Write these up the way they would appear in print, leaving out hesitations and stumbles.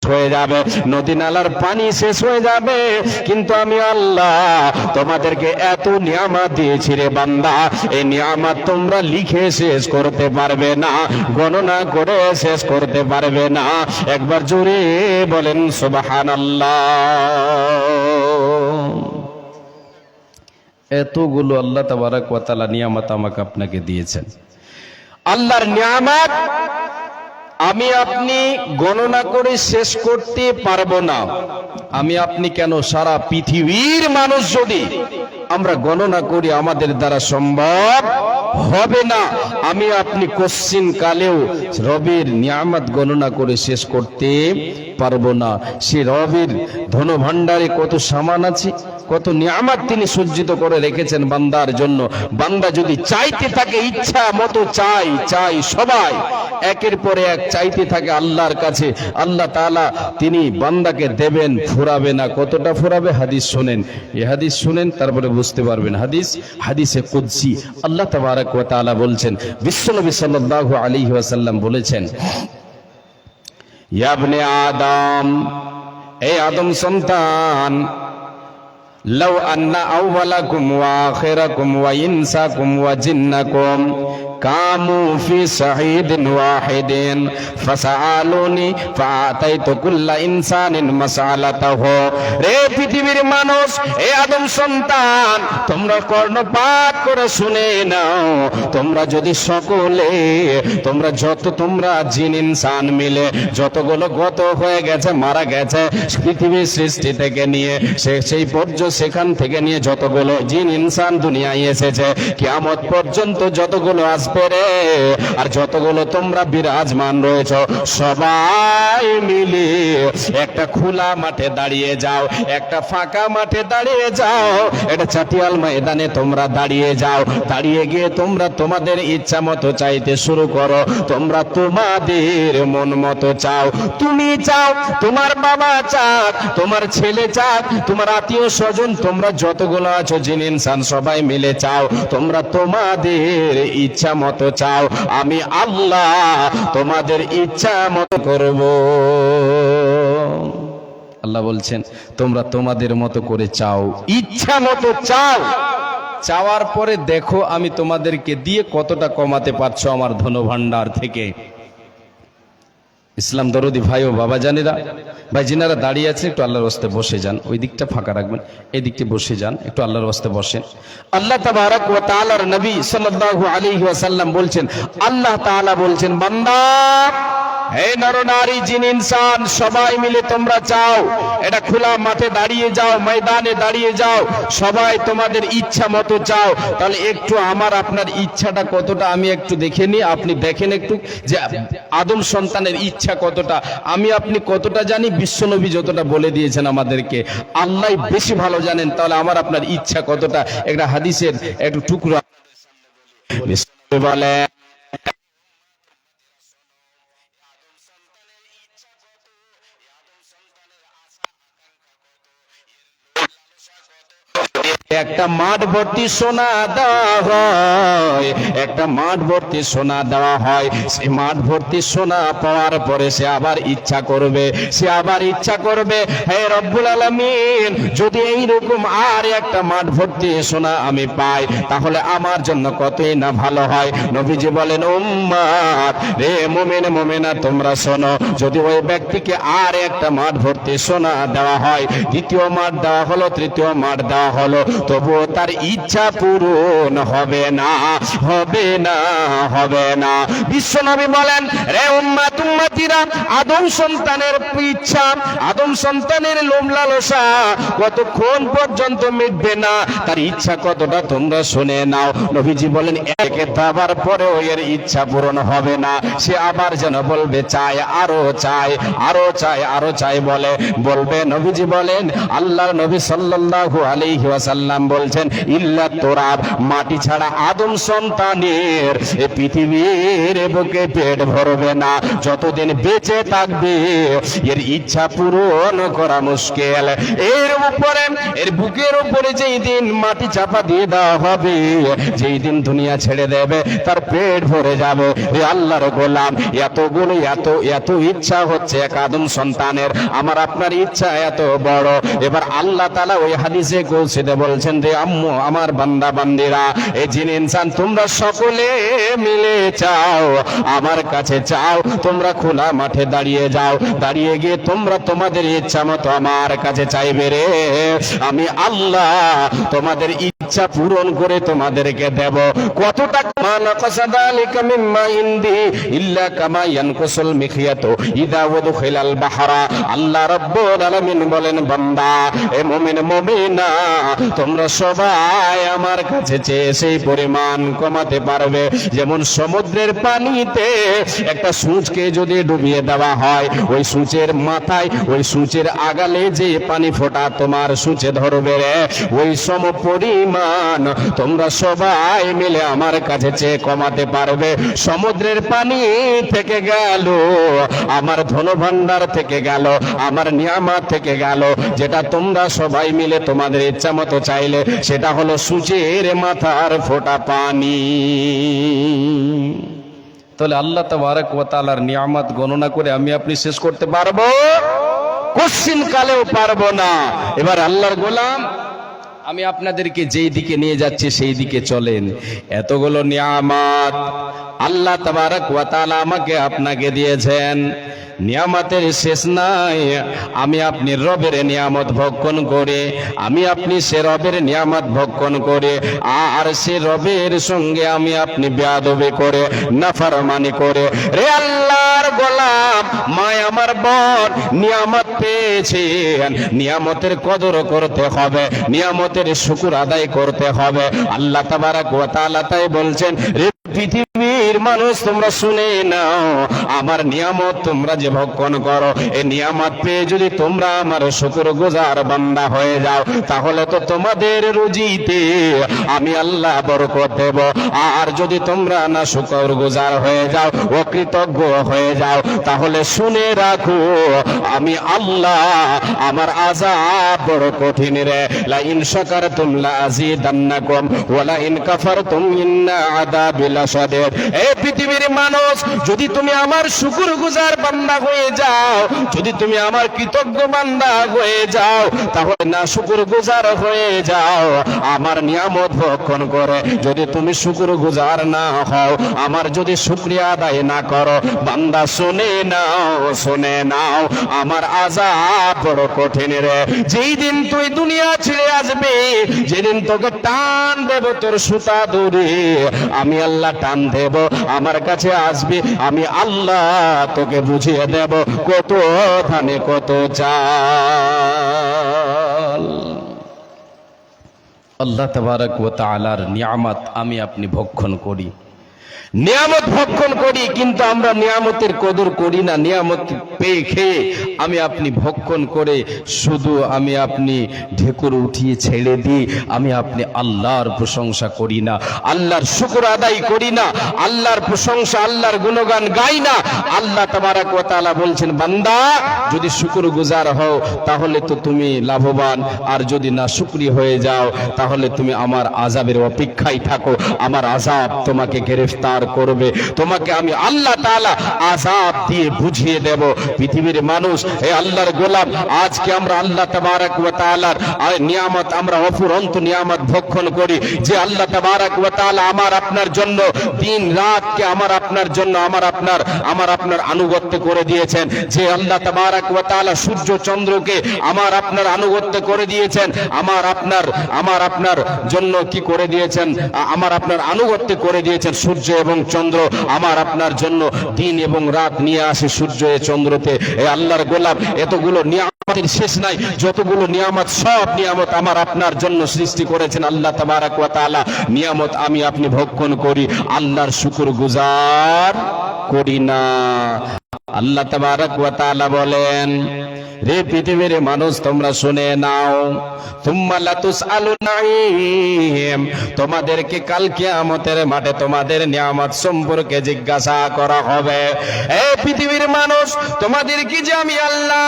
হয়ে যাবে, নদী নালার পানি শেষ হয়ে যাবে, কিন্তু আমি আল্লাহ তোমাদেরকে এত নিয়ামত দিয়েছি রে বান্দা, এই নিয়ামত তোমরা লিখে শেষ করতে পারবে না, গণনা করে শেষ করতে পারবে না। একবার জোরে বলেন সুবহানাল্লাহ। এতগুলো আল্লাহ তাবারক ওয়া তাআলা নিয়ামত আমাকে আপনাকে দিয়েছেন। আল্লাহর নিয়ামত আমি আপনি গণনা করে শেষ করতে পারবো না। আমি আপনি কেন, সারা পৃথিবীর মানুষ যদি আমরা গণনা করি আমাদের দ্বারা সম্ভব হবে না। আমি আপনি কোশ্চিন কালেও রবের নিয়ামত গণনা করে শেষ করতে পারবো না। সে রবের ধন ভাণ্ডারে কত সামান আছে, কত নিয়ামত তিনি সজ্জিত করে রেখেছেন বান্দার জন্য। বান্দা যদি চাইতে থাকে, ইচ্ছা মতো চাই চাই, সবাই একের পরে এক চাইতে থাকে আল্লাহর কাছে, আল্লাহ তাআলা তিনি বান্দাকে দেবেন, ফুরাবে না। কতটা ফুরাবে? হাদিস শুনেন, এই হাদিস শুনেন, তারপরে বুঝতে পারবেন। হাদিসে কুদসি আল্লাহ তাবারক ওয়া তাআলা বলছেন, বিশ্বনবী সাল্লাল্লাহু আলাইহি ওয়াসাল্লাম বলেছেন, ইয়া ইবনে আদম, এ আদম সন্তান, লাউ আন্না আউওয়ালাকুম ওয়া আখিরাকুম ওয়া ইনসাকুম ওয়া জিন্নাকুম কামু ফি সাঈদিন ওয়াহিদিন ফাসআলুনি ফাআতাইতু কুল্লা ইনসানিন মাসআলাতাহু। রে পৃথিবীর মানুষ, এ আদম সন্তান, তোমরা কর্ণপাত করে শুনে নাও। তোমরা যদি সকলে, তোমরা জিন ইনসান মিলে যতগুলো গত হয়ে গেছে, মারা গেছে পৃথিবীর সৃষ্টি থেকে নিয়ে সেই পর্যন্ত, সেখান থেকে নিয়ে যতগুলো জিন ইনসান দুনিয়ায় এসেছে, কিয়ামত পর্যন্ত যতগুলো আসবে রে, আর যতগুলো তোমরা বিরাজমান রয়েছ, সবাই মিলে একটা খোলা মাঠে দাঁড়িয়ে যাও, একটা ফাঁকা মাঠে দাঁড়িয়ে যাও, এটা চাটিয়াল ময়দানে তোমরা দাঁড়িয়ে যাও। দাঁড়িয়ে গিয়ে তোমরা তোমাদের ইচ্ছা মতো চাইতে শুরু করো। তোমরা তোমাদের মন মতো চাও। তুমি চাও, তোমার বাবা চাক, তোমার ছেলে চাক, তোমার আত্মীয় স্বজন, তোমরা যতগুলো আছো জিন ইনসান সবাই মিলে চাও। তোমরা তোমাদের ইচ্ছা মতো চাও, আমি আল্লাহ তোমাদের ইচ্ছা মতো করব। আল্লাহ বলছেন, তোমরা তোমাদের মতো করে চাও, ইচ্ছা মতো চাও। চাওয়ার পরে দেখো আমি তোমাদেরকে দিয়ে কতটা কমাতে পারছো আমার ধন ভাণ্ডার থেকে। ইসলাম দরদি ভাই ও বাবা জানেরা, ভাই যিনারা দাঁড়িয়ে আছেন একটু আল্লাহর রাস্তায় বসে যান, ওই দিকটা ফাঁকা রাখবেন, এই দিকটা বসে যান, একটু আল্লাহর রাস্তায় বসেন। আল্লাহ তাবারক ওয়া তাআলার নবী সাল্লাল্লাহু আলাইহি ওয়াসাল্লাম বলছেন, আল্লাহ তাআলা বলছেন, বান্দা, হে নর নারী জিন ইনসান সবাই মিলে তোমরা চাও, এটা খোলা মাঠে দাঁড়িয়ে যাও, ময়দানে দাঁড়িয়ে যাও, সবাই তোমাদের ইচ্ছা মতো চাও। তাহলে একটু আমার আপনার ইচ্ছাটা কতটা আমি একটু দেখে নিই। আপনি দেখেন একটু যে আদম সন্তানের ইচ্ছা কতটা, আমি আপনি কতটা জানি। বিশ্বনবী যতটা বলে দিয়েছেন আমাদেরকে, আল্লাহ বেশি ভালো জানেন। তাহলে আমার আপনার ইচ্ছা কতটা, একটা হাদিসের একটু টুকরা বলে, একটা মাঠ ভর্তি সোনা দেওয়া হয়, একটা মাঠ ভর্তি সোনা দেওয়া হয়। সে মাঠ ভর্তি সোনা পাওয়ার পরে সে আবার ইচ্ছা করবে, হে রব্বুল আলামিন, যদি এইরকম আর একটা মাঠ ভর্তি সোনা আমি পাই, তাহলে আমার জন্য কতই না ভালো হয়। নবীজি বলেন, উম্মাত রে, মুমিন মুমিনা, তোমরা শোনো, যদি ওই ব্যক্তিকে আর একটা মাঠ ভর্তি সোনা দেওয়া হয়, দ্বিতীয় মাঠ দেওয়া হলো, তৃতীয় মাঠ দেওয়া হলো, তবুও তার ইচ্ছা পূরণ হবে না। বিশ্বনবী বলেন, রে উম্মাত উম্মতিরা, আদম সন্তানের ইচ্ছা, আদম সন্তানের লোভ লালসা কতক্ষণ পর্যন্ত মিটবে না, তার ইচ্ছা কতটা তোমরা শুনে নাও। নবীজি বলেন, একে দাবার পরেও এর ইচ্ছা পূরণ হবে না, সে আবার যেন বলবে চাই, আরো চাই, আরো চাই, আরো চাই বলবে। নবীজি বলেন, আল্লাহর নবী সাল্লাল্লাহু আলাইহি ওয়াসাল্লাম সাল্লাম বলছেন ইল্লা তুরাব, মাটি ছাড়া আদম সন্তানের এই পৃথিবীর বুকে পেট ভরবে না, যতদিন বেঁচে থাকবে এর ইচ্ছা পূরণ করা মুশকিল। এর উপরে, এর বুকের উপরে যেই দিন মাটি চাপা দিয়ে দেওয়া হবে, যেই দিন দুনিয়া ছেড়ে দেবে, তার পেট ভরে যাবে। হে আল্লাহর গোলাম, এতগুলো এত এত ইচ্ছা হচ্ছে এক আদম সন্তানের, আমার আপনার ইচ্ছা এত বড়। এবার আল্লাহ তাআলা ওই হাদিসে কৌশিতে বলছেন যে আম্মু, আমার বান্দা বান্দিরা, এই জিন ইনসান তোমরা সকলে মিলে চাও, আমার কাছে চাও, তোমরা খোলা মাঠে দাঁড়িয়ে যাও, দাঁড়িয়ে গিয়ে তোমরা তোমাদের ইচ্ছা মতো আমার কাছে চাইবে রে, আমি আল্লাহ তোমাদের ইচ্ছা পূরণ করে তোমাদেরকে দেব। কত টাকা? মানাকাসাদালিকা মিম্মা ইনদি ইল্লা কামা ইয়ানকুসুল মিখিয়াতু ইদা ওয়াদখিলাল বাহরা। আল্লাহ রাব্বুল আলামিন বলেন, বান্দা, এ মুমিন মুমিনা, তোমরা সবাই আমার কাছে চেয়ে সেই পরিমাণ কমাতে পারবে যেমন সমুদ্রের পানিতে একটা সূঁচকে যদি ডুবিয়ে দেওয়া হয়, ওই সূঁচের মাথায়, ওই সূঁচের আগালে যে পানি ফোঁটা তোমার সূঁচে ধরবে রে, ওই সম পরিমাণ তোমরা সবাই মিলে আমার কাছে চেয়ে কমাতে পারবে। সমুদ্রের পানি থেকে গেল, আমার ধনভাণ্ডার থেকে গেল, আমার নিয়ামত থেকে গেল, যেটা তোমরা সবাই মিলে তোমাদের ইচ্ছা মতো চাইলে, সেটা হলো সূঁচের মাথার ফোঁটা পানি। তাহলে আল্লাহ তাবারক ওয়া তাআলার নিয়ামত গণনা করে আমি আপনি শেষ করতে পারবো? কোশ্চিন কালেও পারবো না। এবার আল্লাহর গোলাম, আমি আপনাদেরকে যেই দিকে নিয়ে যাচ্ছি সেই দিকে চলেন। এতগুলো নিয়ামত আল্লাহ তাবারক ওয়া তাআলা আমাকে আপনাকে দিয়েছেন, নিয়ামতের শেষ নাই। আমি আপনি রবের নিয়ামত ভক্ষণ করে, আমি আপনি সে রবের নিয়ামত ভক্ষণ করে, আর সে রবের সঙ্গে আমি আপনি বেয়াদবি করে, নাফরমানি করে, রে আল্লাহর গোলাম, মা আমার বোন নিয়ামত পেয়েছেন, নিয়ামতের কদর করতে হবে, নিয়ামতের শুকর আদায় করতে হবে। আল্লাহ তাবারক ওয়া তাআলা তাই বলছেন, রে পৃথিবীর মানুষ, তোমরা শুনে নাও, আমার নিয়ামত তোমরা যে ভক্ষণ করো, এই নিয়ামত পেয়ে যদি তোমরা আমার শুকরগুজার বান্দা হয়ে যাও, তাহলে তো তোমাদের রুজিতে আমি আল্লাহ বরকত দেব। আর যদি তোমরা না শুকরগুজার হয়ে যাও, অকৃতজ্ঞ হয়ে যাও, তাহলে শুনে রাখো, আমি আল্লাহ, আমার আযাব বড় কঠিন রে। লা ইন শাকারতুম লা আযীদান্নাকুম ওয়া লা ইন কাফারতুম ইন্না আযাবি লাশাদীদ। এই পৃথিবীর মানুষ, যদি তুমি আমার শুকরগুজার বান্দা হয়ে যাও, যদি তুমি আমার কৃতজ্ঞ বান্দা হয়ে যাও, তাহলে না শুকরগুজার হয়ে যাও, আমার নিয়ামত ভক্ষণ করে যদি তুমি শুকরগুজার না হও, আমার যদি শুকরিয়া আদায় না করো, বান্দা শুনে নাও, শুনে নাও, আমার আযাব বড় কঠিন রে। যেই দিন তুই দুনিয়া ছেড়ে আসবে, যেদিন তোকে টান দেব তোর সুতা দড়ি, আমি আল্লাহ টান দেব, আমার কাছে আসবি, আমি আল্লাহ তোকে বুঝিয়ে দেব কত ধানে কত চাল। আল্লাহ তাবারক ওয়া তাআলার নিয়ামত আমি আপনি ভক্ষণ করি, নিয়ামত ভক্ষণ করি, কিন্তু আমরা নিয়ামতের কদর করি না। নিয়ামত পেয়ে খেয়ে আমি আপনি ভক্ষণ করে শুধু আমি আপনি ঢেকুর উঠিয়ে ছেড়ে দিই, আমি আপনি আল্লাহর প্রশংসা করি না, আল্লাহর শুকর আদায় করি না, আল্লাহর প্রশংসা, আল্লাহর গুণগান গাই না। আল্লাহ তাবারক ওয়া তাআলা বলছেন, বান্দা যদি শুকরগুজার হও তাহলে তো তুমি লাভবান, আর যদি না শুকরি হয়ে যাও তাহলে তুমি আমার আযাবের অপেক্ষায় থাকো, আমার আযাব তোমাকে গ্রেফতার করবে, তোমাকে আমি আল্লাহ তাআলা আযাব দিয়ে বুঝিয়ে দেব। পৃথিবীর মানুষ, হে আল্লাহর গোলাম, আজকে আমরা আল্লাহ তাবারক ওয়া তাআলার নিয়ামত, আমরা অফুরন্ত নিয়ামত ভক্ষণ করি, যে আল্লাহ তাবারক ওয়া তাআলা আমার আপনার জন্য দিন রাতকে আমার আপনার জন্য আমার আপনার আনুগত্য করে দিয়েছেন, যে আল্লাহ তাবারক ওয়া তাআলা সূর্য চন্দ্রকে আমার আপনার আনুগত্য করে দিয়েছেন, আমার আপনার জন্য কি করে দিয়েছেন, আমার আপনার আনুগত্য করে দিয়েছেন। সূর্য এবং চন্দ্র আমার আপনার জন্য দিন এবং রাত নিয়ে আসে সূর্য এ চন্দ্রতে। এ আল্লাহর গোলাম, এতগুলো নিয়ামতের শেষ নাই, যতগুলো নিয়ামত সব নিয়ামত আমার আপনার জন্য সৃষ্টি করেছেন আল্লাহ তাবারক ওয়া তাআলা। নিয়ামত আমি আপনি ভক্ষণ করি, আল্লাহর শুকরগুজার করি না। আল্লাহ তাবারক ওয়া তাআলা বলেন, রে পৃথিবীর মানুষ তোমরা শুনে নাও, সুম্মা লাতুসআলুনা তোমাদেরকে কাল কিয়ামতের মাঠে তোমাদের নিয়ামত সম্পর্কে জিজ্ঞাসা করা হবে। এই পৃথিবীর মানুষ, তোমাদেরকে যে আমি আল্লাহ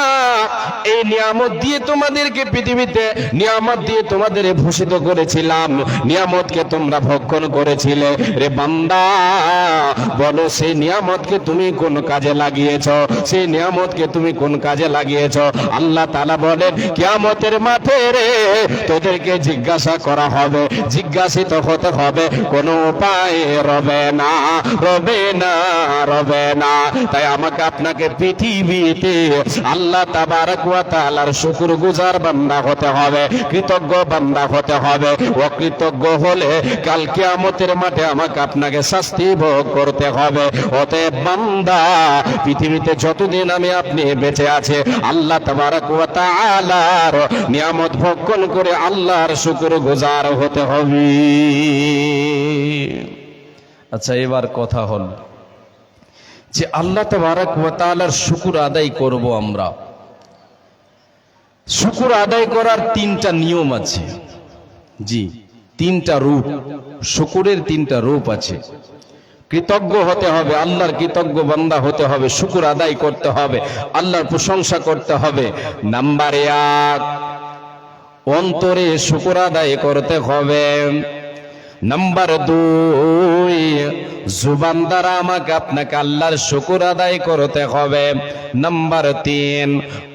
এই নিয়ামত দিয়ে তোমাদেরকে পৃথিবীতে নিয়ামত দিয়ে তোমাদের ভূষিত করেছিলাম, নিয়ামতকে তোমরা ভক্ষণ করেছিলে, রে বান্দা বলো সেই নিয়ামতকে তুমি কোন কাজে লাগিয়েছ? সেই নিয়ামতকে তুমি কোন কাজে লাগিয়েছ? আল্লাহ তাআলা বলেন, কিয়ামতের মাঠে রে তোদেরকে জিজ্ঞাসা করা হবে, জিজ্ঞাসিত হতে হবে, কোনো উপায় রবে না, রবে না, রবে না। তাই আমাকে আপনাকে পৃথিবীতে আল্লাহ তাবারক ওয়া তাআলার শুকরগুজার বান্দা হতে হবে, কৃতজ্ঞ বান্দা হতে হবে। অকৃতজ্ঞ হলে কাল কিয়ামতের মাঠে আমাকে আপনাকে শাস্তি ভোগ করতে হবে। অতএব বান্দা, পৃথিবীতে যতদিন আমি আপনি বেঁচে আছে আল্লাহ তাবারক ওয়া তাআলার নিয়ামত ভক্ষণ করে আল্লাহর শুকরগুজার হতে হবে। আচ্ছা, এবার কথা হল যে আল্লাহ তাবারক ওয়া তাআলার শুকর আদায় করব আমরা। শুকর আদায় করার তিনটা নিয়ম আছে। জি, তিনটা রূপ, শুকরের তিনটা রূপ আছে। কৃতজ্ঞ হতে হবে, আল্লাহর কৃতজ্ঞ বান্দা হতে হবে, শুকর আদায় করতে হবে, আল্লাহর প্রশংসা করতে হবে। নাম্বার 1, অন্তরে শুকর আদায় করতে হবে। নাম্বার 2, জুবান দ্বারা আমাকে আপনাকে আল্লাহর শুকর আদায় করতে হবে। নাম্বার 3,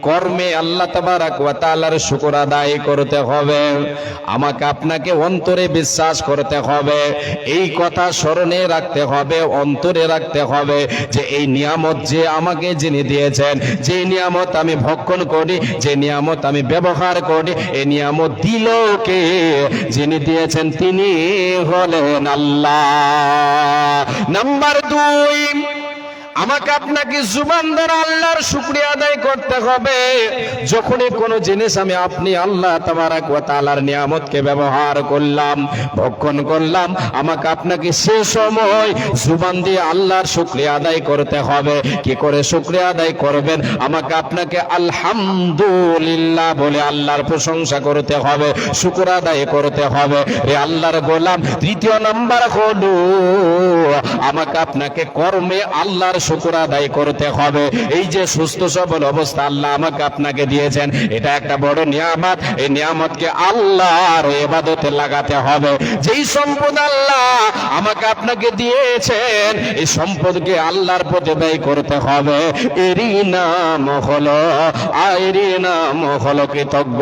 কর্মে আল্লাহ তাবারক ওয়া তাআলার শুকর আদায় করতে হবে। আমাকে আপনাকে অন্তরে বিশ্বাস করতে হবে, এই কথা স্মরণে রাখতে হবে, অন্তরে রাখতে হবে যে এই নিয়ামত যে আমাকে যিনি দিয়েছেন, যে নিয়ামত আমি ভক্ষণ করি, যে নিয়ামত আমি ব্যবহার করি, এই নিয়ামত দিল কে? যিনি দিয়েছেন তিনি হলেন আল্লাহ। নাম্বার 2, আমাকে আপনাকে জুবান দ্বারা আল্লাহর শুকরিয়া আদায় করতে হবে। যখনই কোনো জিনিস আমি আপনি আল্লাহ তাবারক ওয়া তাআলার নিয়ামতকে ব্যবহার করলাম, ভক্ষণ করলাম, আমাকে আপনাকে সে সময় জুবান দিয়ে আল্লাহর শুকরিয়া আদায় করতে হবে। কি করে শুকরিয়া আদায় করবেন? আমাকে আপনাকে আলহামদুলিল্লাহ বলে আল্লাহর প্রশংসা করতে হবে, শুকর আদায় করতে হবে। রে আল্লাহর গোলাম, তৃতীয় নাম্বার হলো আমাকে আপনাকে কর্মে আল্লাহর শুকর আদায় করতে হবে। এই যে সুস্থ সবল অবস্থা আল্লাহ আমাকে আপনাকে দিয়েছেন, এটা একটা বড় নিয়ামত। এই নিয়ামতকে আল্লাহর ইবাদতে লাগাতে হবে। যেই সম্পদ আল্লাহ আমাকে আপনাকে দিয়েছেন, এই সম্পদকে আল্লাহর পথে ব্যয় করতে হবে। এরই নাম হলো, এরই নাম হলো কৃতজ্ঞ,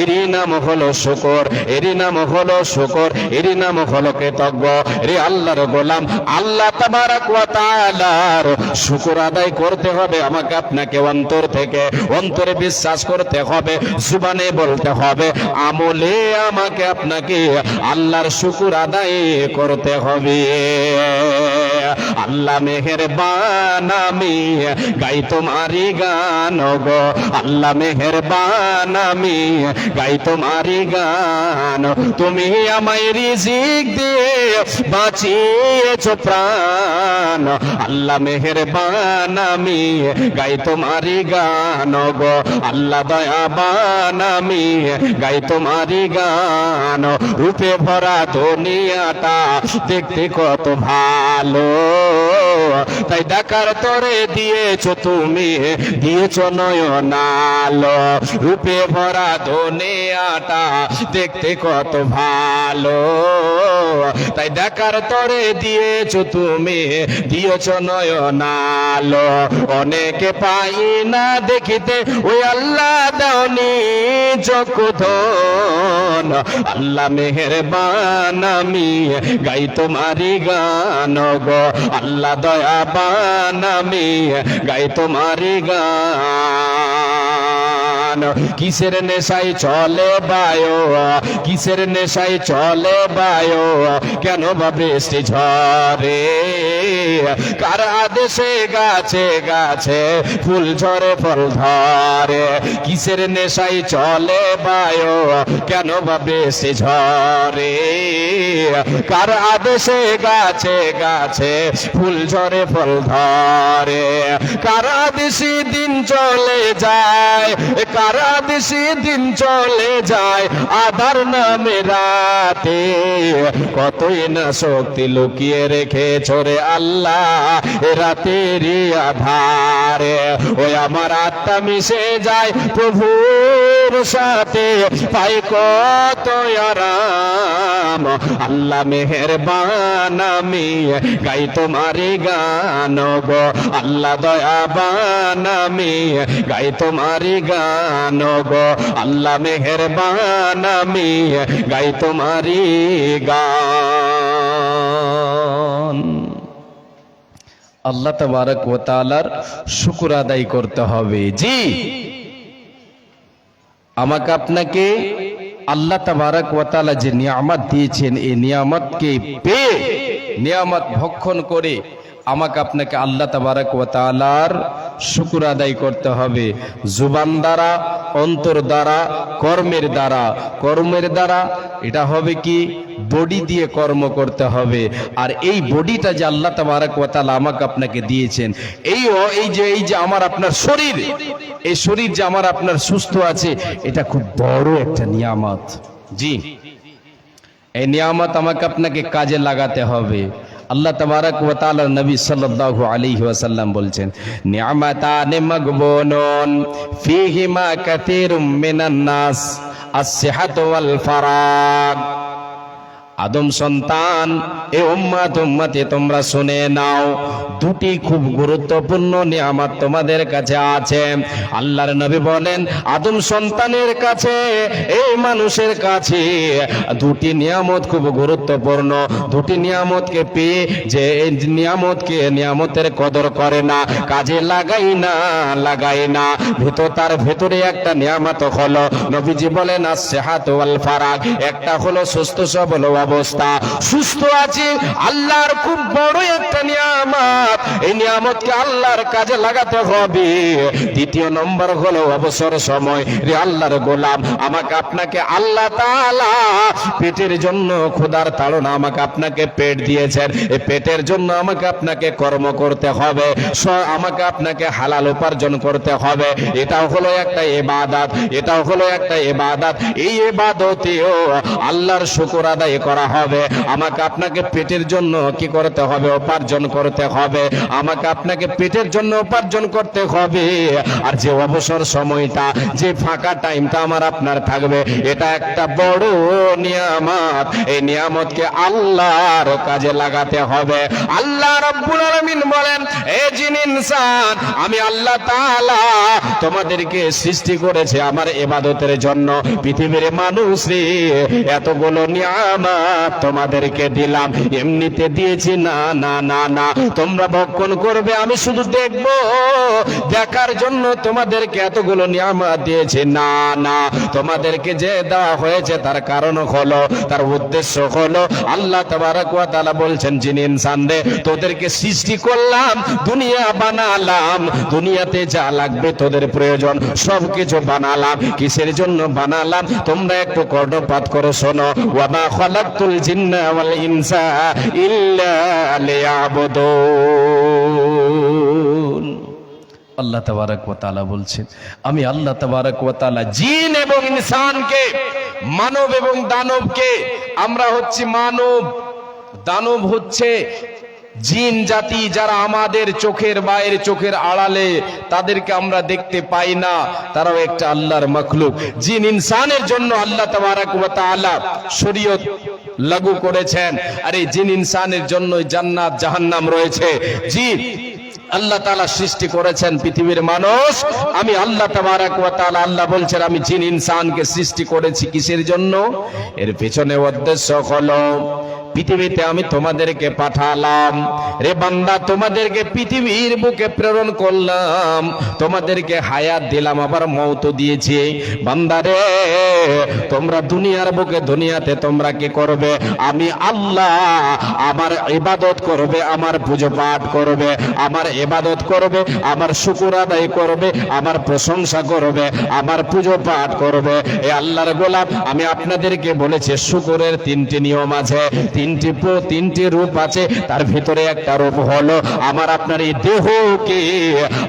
এরই নাম হলো শুকর, এরই নাম হলো শুকর, এরই নাম হলো কৃতজ্ঞ। রে আল্লাহর গোলাম, আল্লাহ তাবারক ওয়া তাআলার শুকর আদায় করতে হবে আমাকে আপনাকে অন্তর থেকে, অন্তরে বিশ্বাস করতে হবে, জুবানে বলতে হবে, আমলে আমাকে আপনাকে আল্লাহর শুকর আদায় করতে হবে। আল্লাহ মেহেরবান, আমি গাই তোমারি গান গো, আল্লাহ মেহেরবান, আমি গাই তোমারি গান। তুমি আমায় রিজিক দিয়ে বাঁচিয়েছো প্রাণ, আল্লাহ মেহেরবান, আমি গাই তোমারি গান গো, আল্লাহ দয়াবান, আমি গাই তোমারি গান। রূপে ভরা দুনিয়াটা দেখতে কত ভালো, তাই দেখার তরে দিয়েছো তুমি, দিয়েছো নয়নালো। রূপে ভরা দুনিয়াটা দেখতে কত ভালো, তাই দেখার তরে দিয়েছো তুমি, দিয়েছো নয়নালো। অনেকে পাই না দেখিতে, ওই আল্লাহ দাওনি চক্ষুধন, আল্লাহ মেহেরবান, আমি গাই তোমারি গান গো, আল্লাহ দয়াবান, আমি গাই তোমারি গান। গান, কিসের নেশায় চলে বায়ো, কিসের নেশায় চলে বায়ো, কেন বা বৃষ্টি ঝরে, কার আদেশে গাছে গাছে ফুল ঝরে ফল ধরে, কিসের নেশায় চলে বায়ো, কেন বা বৃষ্টি ঝরে, কার আদেশে গাছে গাছে ফুল ঝরে ফল ধরে, কার আদেশে দিন চলে যায়, কার আদেশে দিন চলে যায়, আধার নামে রাতে, কতই না শক্তি লুকিয়ে রেখেছ রে আল্লাহ রাতেরই আধারে, ওই আমার আত্মা মিশে যায় প্রভুর সাথে, পাই কত আরাম, আল্লাহ মেহেরবান আমি গাই তোমারি গান গো, আল্লাহ দয়াবান আমি গাই তোমারি গান গো, আল্লাহ মেহেরবান আমি গাই তোমারি গান। আল্লাহ তাবারক ওয়া তাআলার শুকর আদায় করতে হবে। জি, আমাকে আপনাকে আল্লাহ তাবারক ওয়া তাআলা যে নিয়ামত দিয়েছেন, এই নিয়ামতকে পেয়ে নিয়ামত ভক্ষণ করে আমাকে আপনাকে আল্লাহ তাবারক ওয়া তাআলার শুকর আদায় করতে হবে, জুবান দ্বারা, অন্তর দ্বারা, কর্মের দ্বারা। কর্মের দ্বারা এটা হবে কি, বডি দিয়ে কর্ম করতে হবে। আর এই বডিটা যে আল্লাহ তাবারক ওয়া তাআলা আমাকে আপনাকে দিয়েছেন, এই যে আমার আপনার শরীর, এই শরীর যে আমার আপনার সুস্থ আছে, এটা খুব বড় একটা নিয়ামত। জি, এই নিয়ামত আমাকে আপনাকে কাজে লাগাতে হবে। আল্লাহ তাবারক ওয়া তাআলা নবী সাল্লাল্লাহু আলাইহি ওয়াসাল্লাম বলছেন, নিয়ামাতানে মাগবুনুন ফীহিমা কাসীরুম মিনান নাস আস-সিহাতু ওয়াল ফারাগ। আদম সন্তান, এ উম্মতে তোমরা শুনে নাও, দুটি খুব গুরুত্বপূর্ণ নিয়ামত তোমাদের কাছে আছে। আল্লাহর নবী বলেন, আদম সন্তানের কাছে, এই মানুষের কাছে দুটি নিয়ামত খুব গুরুত্বপূর্ণ। দুটি নিয়ামতকে পেয়ে যে নিয়ামতের কদর করে না, কাজে লাগাই না, তার ভেতরে একটা নিয়ামত হলো, নবীজি বলেন আস-সিহাতু ওয়াল ফারাগ, একটা হলো সুস্থ সবল অবস্থা। সুস্থ আছে, আল্লাহর খুব বড় একটা নিয়ামত, এই নিয়ামতকে আল্লাহর কাজে লাগাতে হবে। দ্বিতীয় নম্বর হলো অবসর সময়। রে আল্লাহর গোলাম, আমাকে আপনাকে আল্লাহ তাআলা পেটের জন্য, ক্ষুধার তাড়না আমাকে আপনাকে পেট দিয়েছেন, এই পেটের জন্য আমাকে আপনাকে কর্ম করতে হবে, আমাকে আপনাকে হালাল উপার্জন করতে হবে। এটাও হলো একটা ইবাদত, এটাও হলো একটা ইবাদত। এই ইবাদতেও আল্লাহর শুকর আদায় করা হবে। আমাকে আপনাকে পেটের জন্য কি করতে হবে? উপার্জন করতে হবে। আমাকে আপনাকে পেটের জন্য উপার্জন করতে হবে। আর যে অবসর সময়টা, যে ফাঁকা টাইমটা আমার আপনার থাকবে, এটা একটা বড় নিয়ামত। এই নিয়ামতকে আল্লাহর কাজে লাগাতে হবে। আল্লাহ রাব্বুল আলামিন বলেন, এ জিন ইনসান, আমি আল্লাহ তাআলা তোমাদেরকে সৃষ্টি করেছে আমার ইবাদতের জন্য। পৃথিবীর মানুষ রে, এতগুলো নিয়ামত তোমাদেরকে দিলাম, এমনিতে দিয়েছি না, না না না, তোমরা ভক্ষণ করবে, আমি শুধু দেখব, দেখার জন্য তোমাদেরকে এতগুলো নিয়ামত দিয়েছি না, না, তোমাদেরকে যে দেওয়া হয়েছে তার কারণ হলো, তার উদ্দেশ্য হলো, আল্লাহ তাবারক ওয়া তাআলা বলছেন, জিন ইনসান রে, তোদেরকে সৃষ্টি করলাম, দুনিয়া বানালাম, দুনিয়াতে যা লাগবে তোদের প্রয়োজন সবকিছু বানালাম। কিসের জন্য বানালাম? তোমরা একটু কর্ণপাত করো, শোনো। ওয়া মা খালাকতুল জিন্না ওয়াল ইনসা ইল্লা লিয়াবুদুন। আল্লাহ তাবারক ওয়া তাআলা বলছেন, আমি আল্লাহ তাবারক ওয়া তাআলা জিন এবং ইনসানকে, মানব এবং দানবকে, আমরা হচ্ছে মানব, দানব হচ্ছে জিন জাতি, যারা আমাদের চোখের বাইরে, চোখের আড়ালে, তাদেরকে আমরা দেখতে পাই না, তারাও একটা আল্লাহর মাখলুক। জিন ইনসানের জন্য আল্লাহ তাবারক ওয়া তাআলা শরীয়ত লাগু করেছেন। আর এই জিন ইনসানের জন্যই জান্নাত জাহান্নাম রয়েছে। জিন আল্লাহ তাআলা সৃষ্টি করেছেন পৃথিবীর মানুষ, আমি আল্লাহ তাবারক ওয়া তাআলা, আল্লাহ বলছেন, আমি জিন ইনসানকে সৃষ্টি করেছি কিসের জন্য? এর পেছনে উদ্দেশ্য হলো পৃথিবীতে আমি তোমাদেরকে পাঠালাম। রে বান্দা, তোমাদেরকে পৃথিবীর বুকে প্রেরণ করলাম, তোমাদেরকে হায়াত দিলাম, আবার মওত দিয়েছি। বান্দা রে, তোমরা দুনিয়ার বুকে, দুনিয়াতে তোমরা কি করবে? আমি আল্লাহ আমার ইবাদত করবে, আমার পুজো পাঠ করবে, আমার ইবাদত করবে, আমার শুকর আদায় করবে, আমার প্রশংসা করবে, আমার পুজো পাঠ করবে। এই আল্লাহর গোলাম, আমি আপনাদেরকে বলেছি শুকরের তিনটি নিয়ম আছে, তিনটি রূপ আছে। তার ভিতরে একটা রূপ হলো আমার আপনার এই দেহকে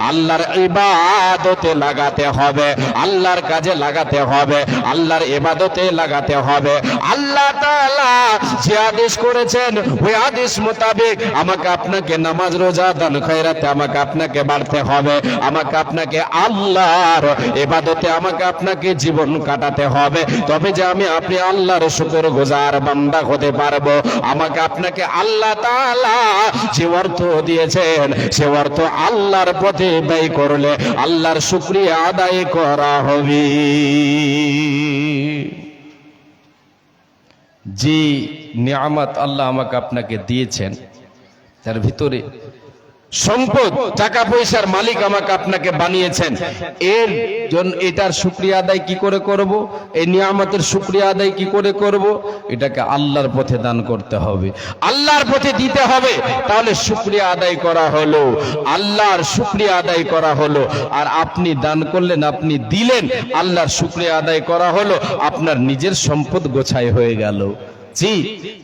আল্লাহর ইবাদতে লাগাতে হবে, আল্লাহর কাজে লাগাতে হবে, আল্লাহর ইবাদতে লাগাতে হবে। আল্লাহ তাআলা যে আদেশ করেছেন ওই আদেশ মোতাবেক আমাকে আপনাকে নামাজ, রোজা, দান খয়রাতে আমাকে আপনাকে বাড়তে হবে, আমাকে আপনাকে আল্লাহর ইবাদতে আমাকে আপনাকে জীবন কাটাতে হবে। তবে যে আমি আপনি আল্লাহর শুকরগুজার বান্দা হতে পারবো। আমাকে আপনাকে আল্লাহ তাআলা যে অর্থ দিয়েছেন সে অর্থ আল্লাহর পথে ব্যয় করলে আল্লাহর শুকরিয়া আদায় করা হবে। যে নিয়ামত আল্লাহ আমাকে আপনাকে দিয়েছেন তার ভিতরে সম্পদ, টাকা পয়সার মালিক আমাকে আপনাকে বানিয়েছেন, এর জন্য এটার শুকরিয়া আদায় কি করে করব? এই নিয়ামতের শুকরিয়া আদায় কি করে করব? এটাকে আল্লাহর পথে দান করতে হবে, আল্লাহর পথে দিতে হবে। তাহলে শুকরিয়া আদায় করা হলো, আল্লাহর শুকরিয়া আদায় করা হলো। আর আপনি দান করলেন, আপনি দিলেন, আল্লাহর শুকরিয়া আদায় করা হলো, আপনার নিজের সম্পদ গোছায় হয়ে গেল। জি,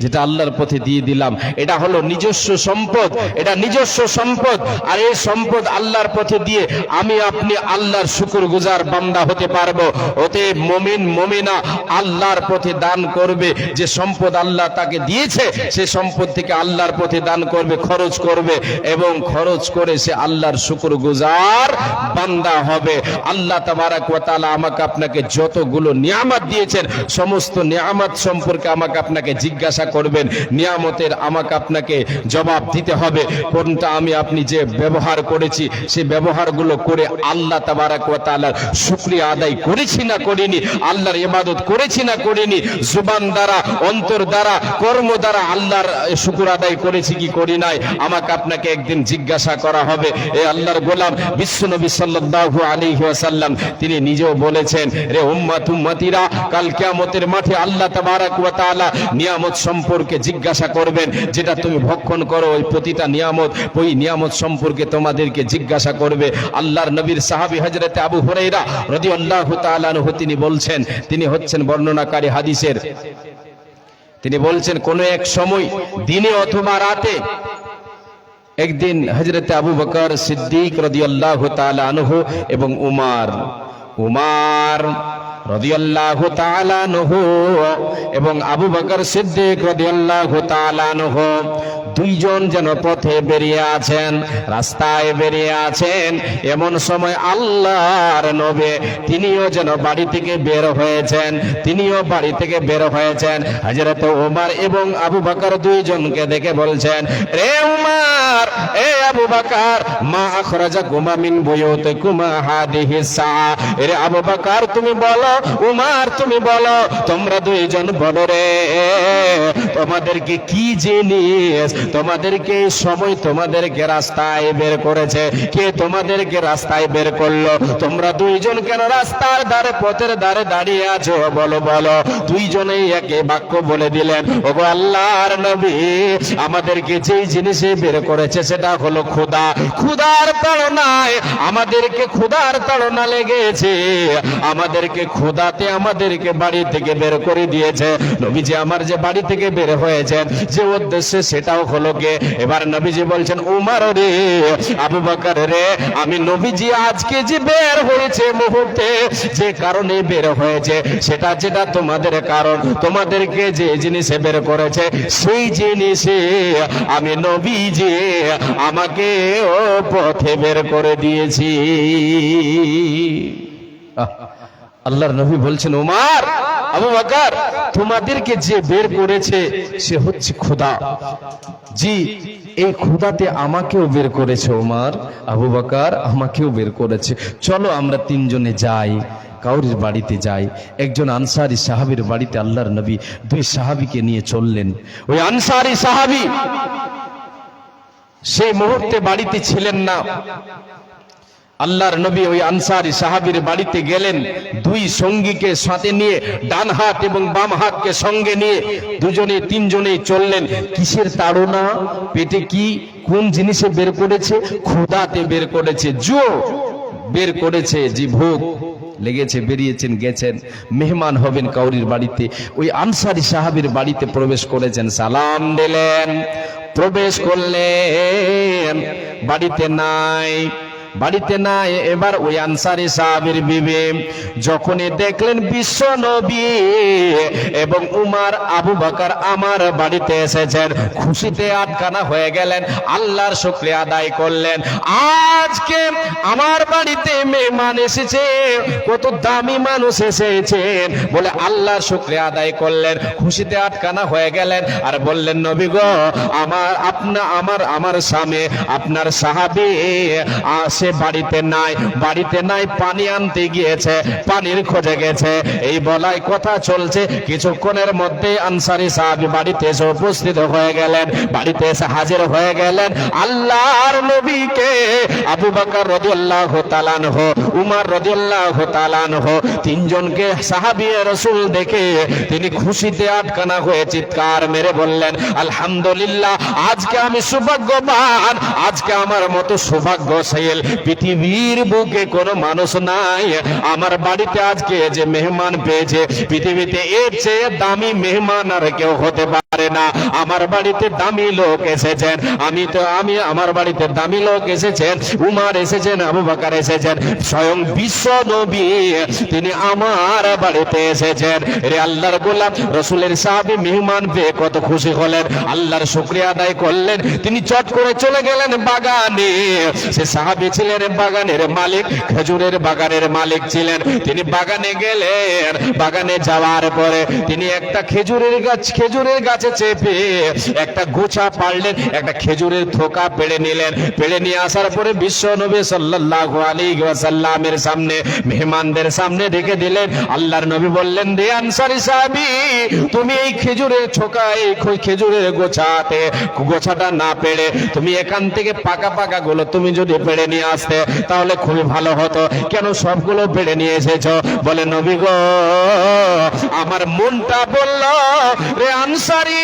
যেটা আল্লাহর পথে দিয়ে দিলাম এটা হলো নিজস্ব সম্পদ, এটা নিজস্ব সম্পদ। আর এই সম্পদ আল্লাহর পথে দিয়ে আমি আপনি আল্লাহর শুকরগুজার বান্দা হতে পারবো। ওতে মুমিন মুমিনা আল্লাহর পথে দান করবে, যে সম্পদ আল্লাহ তাকে দিয়েছে সে সম্পদ থেকে আল্লাহর পথে দান করবে, খরচ করবে, এবং খরচ করে সে আল্লাহর শুকরগুজার বান্দা হবে। আল্লাহ তাবারাক ওয়া তাআলা আমাকে আপনাকে যতগুলো নিয়ামত দিয়েছেন সমস্ত নিয়ামত সম্পর্কে আমাকে আপনাকে জিজ্ঞাসা করবেন। নিয়ামতের আমাকে আপনাকে জবাব দিতে হবে কোনটা আমি আপনি যে ব্যবহার করেছি সেই ব্যবহারগুলো করে আল্লাহ তাবারাক ওয়া তাআলার শুকরিয়া আদায় করেছি না করিনি, আল্লাহর ইবাদত করেছি না করিনি, জুবান দ্বারা, অন্তর দ্বারা, কর্ম দ্বারা আল্লাহর শুকর আদায় করেছি কি করি নাই, আমাকে আপনাকে একদিন জিজ্ঞাসা করা হবে। এই আল্লাহর গোলাম বিশ্বনবী সাল্লাল্লাহু আলাইহি ওয়াসাল্লাম তিনি নিজেও বলেছেন, রে উম্মত উম্মতিরা, কাল কিয়ামতের মাঠে আল্লাহ তাবারাক ওয়া তাআলা নিয়ামত সম্পর্কে জিজ্ঞাসা করবেন। যেটা তুমি ভক্ষণ করো ওই প্রতিটা নিয়ামত, ওই নিয়ামত সম্পর্কে তোমাদেরকে জিজ্ঞাসা করবে। আল্লাহর নবীর সাহাবী হযরতে আবু হুরায়রা রাদিয়াল্লাহু তাআলা আনহু তিনি বলছেন, তিনি হচ্ছেন বর্ণনাকারী হাদিসের, তিনি বলছেন কোন এক সময় দিনে অথবা রাতে একদিন হযরতে আবু বকর সিদ্দিক রাদিয়াল্লাহু তাআলা আনহু এবং উমর রাদিয়াল্লাহু তাআলা আনহু এবং আবু বকর সিদ্দিক রাদিয়াল্লাহু তাআলা আনহু দুইজন যেন পথে বেরিয়ে আছেন, রাস্তায় বেরিয়ে আছেন। এমন সময় আল্লাহর নবী তিনিও যেন বাড়ি থেকে বের হয়েছেন, হযরত ওমর এবং আবু বকর দুইজনকে দেখে বলছেন, রে উমর, এ আবু বকর, মা আখরাজাকুমা মিন বুয়ুতিকুমা হাদিহি সাআ। রে আবু বকর তুমি বলো, উমর তুমি বলো, তোমরা দুইজন বলো রে, তোমাদেরকে কি জিনিস, তোমাদেরকে সময় তোমাদেরকে রাস্তায় বের করেছে, কে তোমাদেরকে রাস্তায় বের করলো? তোমরা দুইজন কেন রাস্তার ধারে, পথের ধারে দাঁড়িয়ে আছো? বলো বলো। দুইজনেই একে বাক্য বলে দিলেন, ওগো আল্লাহর নবী, আমাদেরকে যেই জিনিসে বের করেছে সেটা হলো ক্ষুধা। ক্ষুধার তাড়নায় আমাদেরকে, ক্ষুধার তাড়না লেগেছে, আমাদেরকে ক্ষুধাতে আমাদেরকে বাড়ি থেকে বের করে দিয়েছে। নবীজি আমার যে বাড়ি থেকে বের হয়েছেন যে উদ্দেশ্যে, সেটাও হলো কে? এবার নবীজি বলছেন, উমর রে, আবু বকর রে, আমি নবীজি আজকে যে বের হয়েছে মুহূর্তে, যে কারণে বের হয়েছে সেটা যেটা তোমাদের কারণ, তোমাদেরকে যে জিনিসে বের করেছে সেই জিনিসে আমি নবীজি আমাকে ও পথে বের করে দিয়েছি। আল্লাহর নবী বলছেন, উমর, আবু বকর, তোমাদেরকে যে বের করেছে সে হচ্ছে খোদা। জি, এই খোদাতে আমাকেও বের করেছে উমর, আবু বকর, আমাকেও বের করেছে। চলো আমরা তিনজনে যাই। কাউরির বাড়িতে যায়। একজন আনসারী সাহাবীর বাড়িতে আল্লাহর নবী দুই সাহাবীকে নিয়ে চললেন। ওই আনসারী সাহাবী সেই মুহূর্তে বাড়িতে ছিলেন না। আল্লাহর নবী ওই আনসারী সাহাবীর বাড়িতে গেলেন, দুই সঙ্গীকে সাথে নিয়ে, ডান হাত এবং বাম হাতকে সঙ্গে নিয়ে দুজনে তিনজনেই চললেন। কিসের তাড়না? পেটে কি কোন জিনিসে বের করেছে? ক্ষুধাতে বের করেছে, জো বের করেছে, জি ভোগ লেগেছে, বেরিয়েছেন, গেছেন, মেহমান হবেন কাউরির বাড়িতে। ওই আনসারী সাহাবীর বাড়িতে প্রবেশ করেছেন, সালাম দিলেন, প্রবেশ করলেন, বাড়িতে নাই, বাড়িতে নাই। এবার ওই আনসারী সাহাবীর বিবি যখনই দেখলেন বিশ্ব নবী এবং উমর আবু বকর আমার বাড়িতে এসেছেন, খুশিতে আটকানা হয়ে গেলেন, আল্লাহর শুকরিয়া আদায় করলেন। আজকে আমার বাড়িতে মেহমান এসেছে, কত দামি মানুষ এসেছেন বলে আল্লাহর শুকরিয়া আদায় করলেন, খুশিতে আটকানা হয়ে গেলেন। আর বললেন, নবী গো, আমার স্বামী আপনার সাহাবী সে বাড়িতে নাই, পানি আনতে গিয়েছে, পানির খোঁজে গেছে। এই বলাই কথা চলছে, কিছুক্ষণের মধ্যে আনসারী সাহাবী বাড়িতে এসে উপস্থিত হয়ে গেলেন, বাড়িতে এসে হাজির হয়ে গেলেন। আল্লাহর নবীকে আবু বকর রাদিয়াল্লাহু তাআলা আনহু, উমর রাদিয়াল্লাহু তাআলা আনহু, তিনজনকে সাহাবী রাসূল দেখে তিনি খুশিতে আটকানা হয়ে চিৎকার মেরে বললেন, আলহামদুলিল্লাহ, আজকে আমি সৌভাগ্যবান, আজকে আমার মতো সৌভাগ্যশীল পৃথিবীর বুকে কোনো মানুষ নাই। আমার বাড়িতে আজকে যে মেহমান পেয়েছে, পৃথিবীতে এর চেয়ে দামি মেহমান আর কেউ হতে পারে না। আমার বাড়িতে দামি লোক এসেছেন, আমার বাড়িতে দামি লোক এসেছেন, উমর এসেছেন, আবু বকর এসেছেন, স্বয়ং বিশ্ব নবী তিনি আমার বাড়িতে এসেছেন। রে আল্লাহর গোলাম, রাসূলের সাহাবী মেহমান পেয়ে কত খুশি হলেন, আল্লাহর শুকরিয়া আদায় করলেন। তিনি চট করে চলে গেলেন বাগানে। সে সাহাবী ছিলেন বাগানের মালিক, খেজুরের বাগানের মালিক ছিলেন। তিনি বাগানে গেলেন, বাগানে যাওয়ার পরে তিনি একটা খেজুরের গাছে চেপে একটা গোছা পারলেন, একটা খেজুরের থোকা পেড়ে নিলেন। পেড়ে নিয়ে আসার পরে বিশ্ব নবী সাল্লাল্লাহু আলাইহি ওয়াসাল্লামের সামনে, মেহমানদের সামনে রেখে দিলেন। আল্লাহর নবী বললেন, রে আনসারী সাহাবী, তুমি এই খেজুরের থোকা, এই খেজুরের গোছাটা না পেড়ে তুমি এখান থেকে পাকা গুলো তুমি যদি পেড়ে নিয়ে আসতে তাহলে খুবই ভালো হতো। কেন সবগুলো পেড়ে নিয়ে এসেছো? বলে, নবী গো, আমার মনটা বলল, রে আনসারী,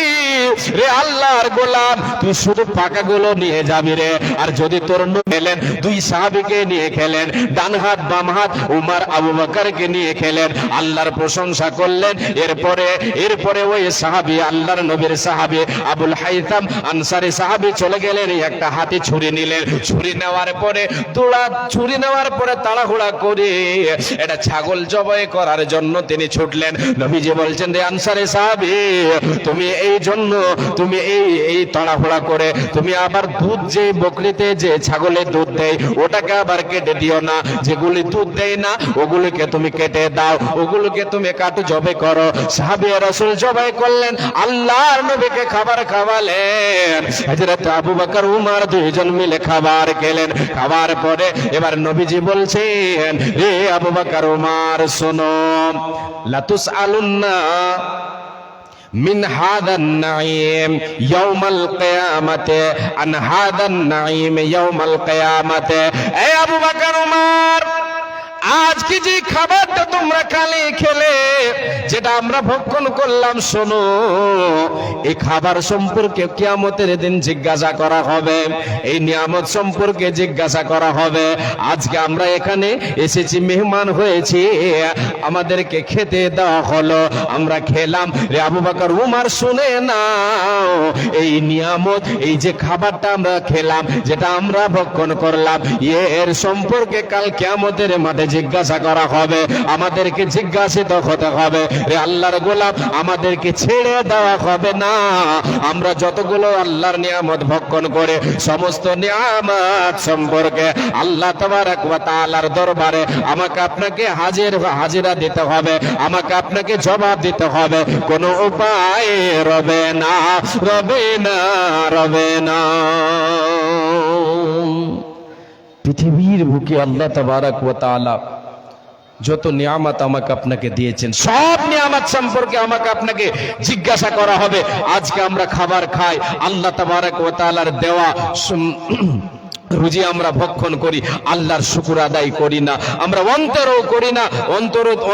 রে আল্লাহর গোলাম, তুই শুধু পাকাগুলো নিয়ে যাবি রে। আর যদি তোর খেলেন, দুই সাহাবীকে নিয়ে খেলেন, ডান হাত বাম হাত উমর আবু বকরকে নিয়ে খেলেন, আল্লাহর প্রশংসা করলেন। এরপরে ওই সাহাবী, আল্লাহর নবীর সাহাবী আবুল হাইথাম আনসারী সাহাবী চলে গেলেন, একটা হাতে ছুরি নিলেন। ছুরি নেওয়ার পরে তাড়াহুড়া করে এটা ছাগল জবাই করার জন্য তিনি ছুটলেন। নবীজি বলছেন, রে আনসারী সাহাবী, তুমি এই তাড়াহুড়া করে তুমি আবার দুধ, যে বকরিতে যে ছাগলে দুধ দেয় ওটাকে আবার কেটে দিও না, যেগুলি দুধ দেয় না ওগুলোকে তুমি কেটে দাও, ওগুলোকে তুমি কাটো, জবাই করো। সাহাবী রাসূল জবাই করলেন, আল্লাহর নবীকে খাবার খাওয়ালেন। হযরত আবু বকর উমর দুইজন মিলে খাবার খেলেন। খাবার পরে এবার নবীজি বলছেন, রে আবু বকর উমর, শোনো, লা তুসআলুন্না মিন হাদান নাঈম ইয়াউমাল কিয়ামাতে, আন হাদান নাঈম ইয়াউমাল কিয়ামাতে। এই আবু বকর উমর, আজকে যে খাবারটা তোমরা কালে খেলে, যেটা আমরা ভক্ষণ করলাম, শোনো, এই খাবার সম্পর্কে কিয়ামতের দিন জিজ্ঞাসা করা হবে, এই নিয়ামত সম্পর্কে জিজ্ঞাসা করা হবে। আজকে আমরা এখানে এসেছি, মেহমান হয়েছি, আমাদেরকে খেতে দেওয়া হলো, আমরা খেলাম। রে আবু বকর উমর, শুনে নাও, এই নিয়ামত, এই যে খাবারটা আমরা খেলাম, যেটা আমরা ভক্ষণ করলাম, এর সম্পর্কে কাল কিয়ামতের মাঠে জিজ্ঞাসা করা হবে, আমাদেরকে জিজ্ঞাসিত হতে হবে। রে আল্লাহর গোলাম, আমাদেরকে ছেড়ে দেওয়া হবে না। আমরা যতগুলো আল্লাহর নিয়ামত ভক্ষণ করে, সমস্ত নিয়ামত সম্পর্কে আল্লাহ তাবারক ওয়া তাআলার দরবারে আমাকে আপনাকে হাজিরা দিতে হবে, আমাকে আপনাকে জবাব দিতে হবে। কোনো উপায় রবে না। পৃথিবীর বুকে আল্লাহ তাবারক ওয়া তাআলা যত নিয়ামত আমাকে আপনাকে দিয়েছেন, সব নিয়ামত সম্পর্কে আমাকে আপনাকে জিজ্ঞাসা করা হবে। আজকে আমরা খাবার খাই, আল্লাহ তাবারক ওয়া তাআলার দেওয়া রুজি আমরা ভক্ষণ করি, আল্লাহর শুকর আদায় করি না। আমরা অন্তরও করি না,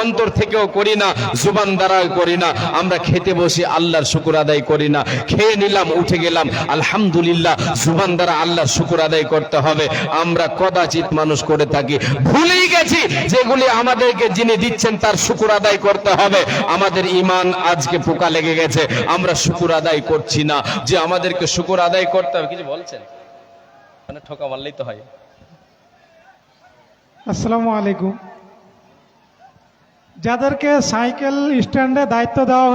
অন্তর থেকেও করি না, জুবান দ্বারাও করি না। আমরা খেতে বসি, আল্লাহর শুকর আদায় করি না। খেয়ে নিলাম, উঠে গেলাম, আলহামদুলিল্লাহ, জুবান দ্বারা আল্লাহর শুকর আদায় করতে হবে। আমরা কদাচিৎ মানুষ করে থাকি, ভুলেই গেছি যেগুলি আমাদেরকে যিনি দিচ্ছেন তার শুকর আদায় করতে হবে। আমাদের ঈমান আজকে পোকা লেগে গেছে, আমরা শুকর আদায় করছি না যে আমাদেরকে শুকর আদায় করতে হবে। কিছু বলছেন? মানে ঠকা মারলেই তো হয়। আসসালামু আলাইকুম। যাদেরকে সাইকেল স্ট্যান্ডে দায়িত্ব দেওয়া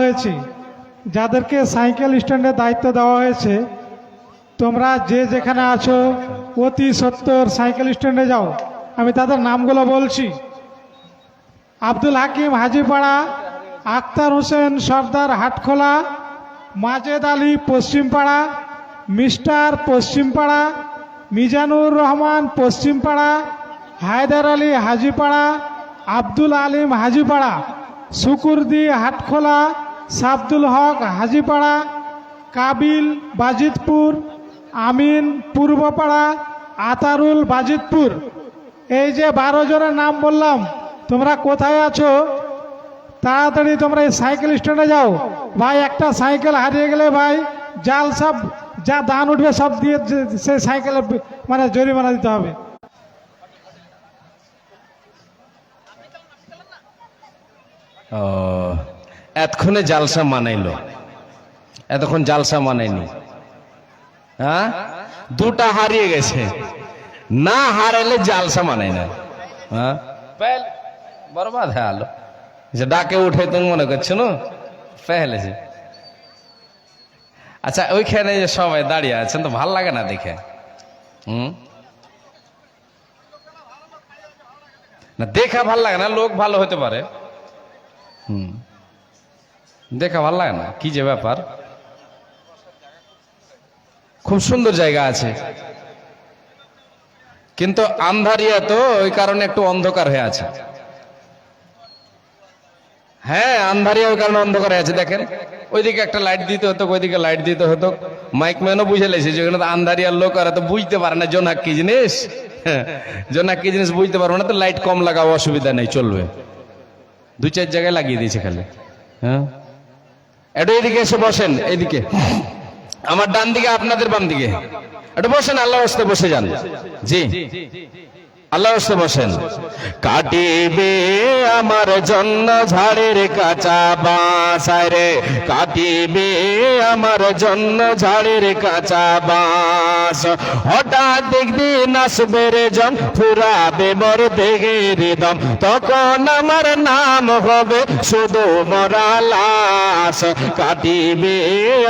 হয়েছে, তোমরা যে যেখানে আছো অতি সত্বর সাইকেল স্ট্যান্ডে যাও। আমি তাদের নামগুলো বলছি: আব্দুল হাকিম হাজিপাড়া, আক্তার হোসেন সর্দার হাটখোলা, মাজেদ আলী পশ্চিমপাড়া, মিস্টার পশ্চিমপাড়া, মিজানুর রহমান পশ্চিমপাড়া, হায়দার আলী হাজিপাড়া, আব্দুল আলিম হাজিপাড়া, শুকুরদি হাটখোলা, সাবদুল হক হাজিপাড়া, কাবিল বাজিতপুর, আমিন পূর্বপাড়া, আতারুল বাজিতপুর। এই যে 12 জনের নাম বললাম, তোমরা কোথায় আছো? তাড়াতাড়ি তোমরা এই সাইকেল স্ট্যান্ডে যাও। ভাই, একটা সাইকেল হারিয়ে গেলে ভাই জাল সব যা দান উঠবে সব দিয়ে সেই সাইকেলে মানে জরিমানা দিতে হবে। এতক্ষণে জালসা মানাইলো, এতক্ষণ জালসা মানাইনি। হ্যাঁ, দুটা হারিয়ে গেছে, না হারাইলে জালসা মানাই না। হ্যাঁ, বরবাদ হ্যাঁ আলো ডাকে উঠে তুমি মনে করছো না পেহলে। আচ্ছা, ওইখানে যে সবাই দাঁড়িয়ে আছেন তো ভাল লাগে না দেখে? না, দেখা ভাল লাগে না। লোক ভালো হতে পারে, দেখা ভাল লাগে না। কি যে ব্যাপার, খুব সুন্দর জায়গা আছে, কিন্তু আন্ধারিয়া তো ওই কারণে একটু অন্ধকার হয়ে আছে। হ্যাঁ, আন্ধারিয়া ওই কারণে অন্ধকার হয়ে আছে। দেখেন, ওইদিকে একটা লাইট দিতে হতো, ওইদিকে লাইট দিতে হতো। মাইক ম্যানও বুঝে লেছে যে ওখানে তো আন্ধারিয়ার লোক, আর তো বুঝতে পারে না জোনাক কি জিনিস। জোনাক কি জিনিস বুঝতে পারবো না, তো লাইট কম লাগাও, অসুবিধা নেই, চলবে। 2-4 জায়গায় লাগিয়ে দিয়েছে খালি। হ্যাঁ, একটু এইদিকে এসে বসেন, এইদিকে আমার ডান দিকে, আপনাদের বাম দিকে একটু বসেন। আল্লাহর রাস্তায় বসে যান। জি, আল্লাহর রাস্তায় বসেন। কাটিবে আমার জন্য ঝাড়ের কাঁচা বাঁশ রে, কাটিবে আমার জন্য ঝাড়ের কাঁচা বাঁশ। হঠাৎ একদিন আসবে রে জন, ফুরাবে মোর দেহের দম, তখন আমার নাম হবে শুধু মরা লাশ। কাটিবে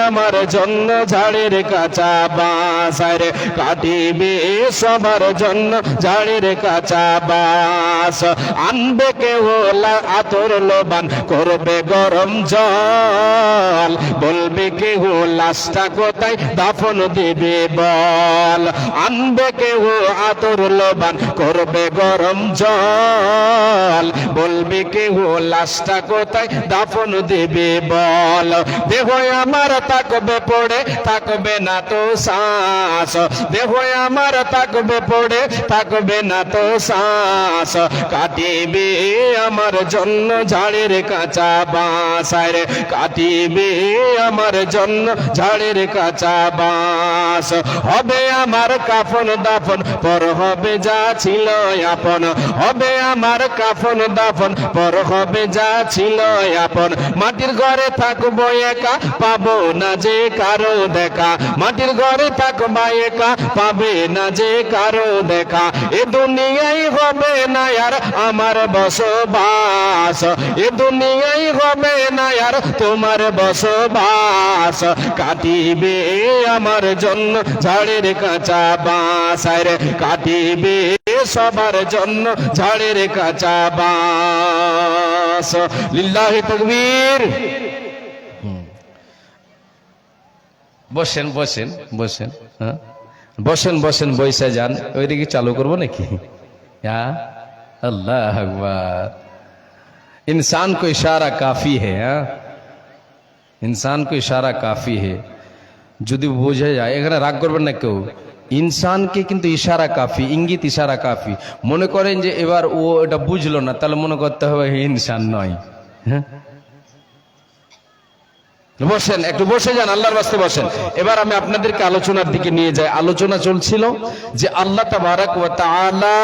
আমার জন্য ঝাড়ের কাঁচা বাঁশ রে, কাটিবে সবার জন্য ঝাড়ের কাঁচা বাঁশ। আনবে কেউ আতর লোবান, করবে গরম জল, বলবে কেউ লাশটা কোথায় দাফন দিবে বল। আনবে কেউ আতর লোবান, করবে গরম জল, বলবে কেউ লাশটা কোথায় দাফন দিবে বল। দেহ আমার থাকবে পড়ে, থাকবে না তো শ্বাস, দেহ আমার থাকবে পড়ে, থাকবে না তো শ্বাস। কাটিবে আমার জন্য ঝাড়ের কাঁচা বাঁশ রে, কাটিবে আমার জন্য ঝাড়ের কাঁচা বাঁশ। হবে আমার কাফন দাফন, পর হবে যা ছিল আপন, হবে আমার কাফন দাফন, পর হবে যা ছিল আপন। মাটির ঘরে থাকবো একা, পাবো না যে কারো দেখা, মাটির ঘরে থাকবা একা, পাবে না যে কারো দেখা। এ দুনিয়ায় হবে না আর আমার বসবাস, এ দুনিয়ায় হবে না আর তোমার বসবাস। কাটিবে আমার জন্য ঝাড়ের কাঁচা বাঁশ রে, কাটিবে সবার জন্য ঝাড়ের কাঁচা বাঁশ। লিল্লাহি তাকবীর। বসেন বসেন বসেন, হ্যাঁ বসেন বসেন, বৈশা যান। ওইদিকে চালু করবো নাকি? হ্যাঁ, আল্লাহু আকবার। इंसान को इशारा काफी है। हाँ? इंसान को इशारा काफी है। যদি বোঝা যায়, এখানে রাগ করবেন না কেউ, ইনসানকে কিন্তু ইশারা কাফি, ইঙ্গিত ইশারা কাফি। মনে করেন যে এবার ও এটা বুঝলো না, তাহলে মনে করতে হবে ইনসান নয়। হ্যাঁ, বসেন, একটু বসে যান, আল্লাহর রাস্তে বসেন। এবার আমি আপনাদেরকে আলোচনার দিকে নিয়ে যাই। আলোচনা চলছিল যে আল্লাহ তাবারাক ওয়া তাআলা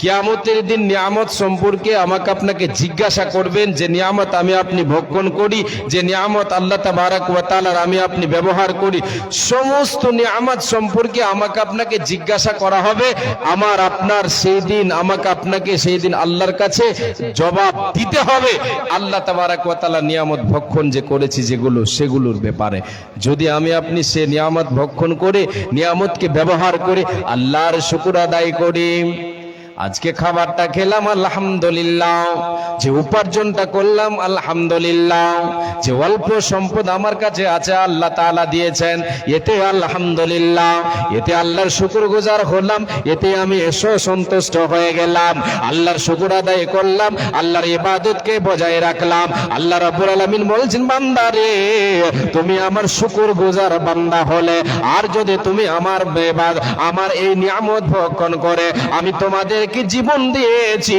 কিয়ামতের দিন নিয়ামত সম্পর্কে আমাকে আপনাকে জিজ্ঞাসা করবেন, যে নিয়ামত আমি আপনি ভক্ষণ করি, যে নিয়ামত আল্লাহ তাবারাক ওয়া তাআলার আমি আপনি ব্যবহার করি, সমস্ত নিয়ামত সম্পর্কে আমাকে আপনাকে জিজ্ঞাসা করা হবে। আমার আপনার সেই দিন আমাকে আপনাকে সেই দিন আল্লাহর কাছে জবাব দিতে হবে আল্লাহ তাবারাক ওয়া তাআলা নিয়ামত ভক্ষণ যে করেছি যেগুলো, সেগুলোর ব্যাপারে। যদি আমি আপনি সে নিয়ামত ভক্ষণ করে, নিয়ামতকে ব্যবহার করে আল্লাহর শুকর আদায় করি, আজকে খাবারটা খেলাম আলহামদুলিল্লাহ, যে উপার্জনটা করলাম আলহামদুলিল্লাহ, যে অল্প সম্পদ আমার কাছে আছে আল্লাহ তাআলা দিয়েছেন, এতে আলহামদুলিল্লাহ, এতে আল্লাহর শুকরগুজার হলাম, এতে আমি সন্তুষ্ট হয়ে গেলাম, আল্লাহর শুকর আদায় করলাম, আল্লাহর ইবাদতকে বজায় রাখলাম। আল্লাহ রাব্বুল আলামিন বলছেন, বান্দা রে, তুমি আমার শুকরগুজার বান্দা হলে, আর যদি তুমি আমার এই নিয়ামত ভক্ষণ করে, আমি তোমাদের জীবন দিয়েছি,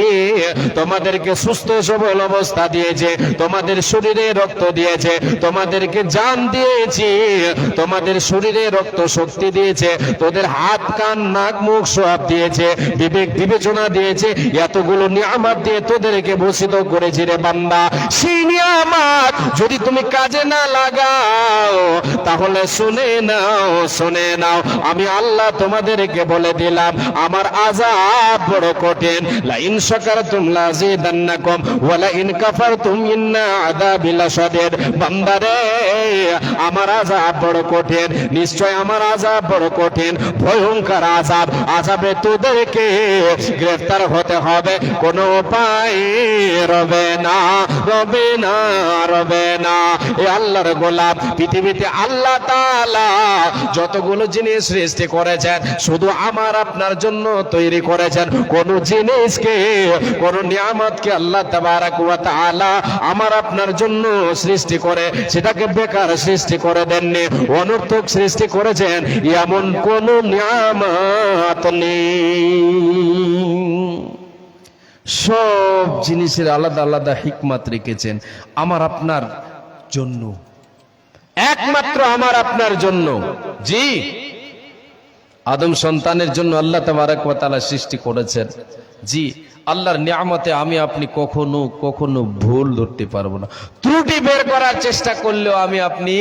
তোমাদেরকে সুস্থ সবল অবস্থা দিয়েছে, তোমাদের শরীরে রক্ত দিয়েছে, তোমাদেরকে জান দিয়েছি, তোমাদের শরীরে রক্ত শক্তি দিয়েছে, তোদের হাত কান নাক মুখ সব দিয়েছে, বিবেক বিবেচনা দিয়েছে, এতগুলো নিয়ামত দিয়ে তোদেরকে ভূষিত করেছি রে বান্দা। সেই নিয়ামত যদি তুমি কাজে না লাগাও, তাহলে শুনে নাও, আমি আল্লাহ তোমাদেরকে বলে দিলাম, আমার আযাব বড় কঠিন। লা ইন শাকারতুম লাযিদান্নাকুম ওয়া লা ইন কাফারতুম ইন্না আযাবি লাশাদীদ। বান্দারে, আমার আযাব বড় কঠিন, নিশ্চয় আমার আযাব বড় কঠিন, ভয়ঙ্কর আযাব। আযাবে তোদেরকে গ্রেফতার হতে হবে, কোনো উপায় রবে না। এ আল্লাহর গোলাম, পৃথিবীতে আল্লাহ তাআলা যতগুলো জিনিস সৃষ্টি করেছেন, শুধু আমার আপনার জন্য তৈরি করেছেন। কোন জিনিসকে, কোন নিয়ামতকে আল্লাহ তাবারাক ওয়া তাআলা আমার আপনার জন্য সৃষ্টি করে সেটাকে বেকার সৃষ্টি করে দেননি, অনর্থক সৃষ্টি করেছেন, এমন কোন নিয়ামত নেই। সব জিনিসের আলাদা আলাদা হিকমত রেখেছেন আমার আপনার জন্য, একমাত্র আমার আপনার জন্য। জি, আদম সন্তানের জন্য আল্লাহ তাবারাক ওয়া তাআলা সৃষ্টি করেছেন। জি, আল্লাহর নিয়ামতে আমি আপনি কখনো ভুল ধরতে পারবো না, ত্রুটি বের করার চেষ্টা করলেও আমি আপনি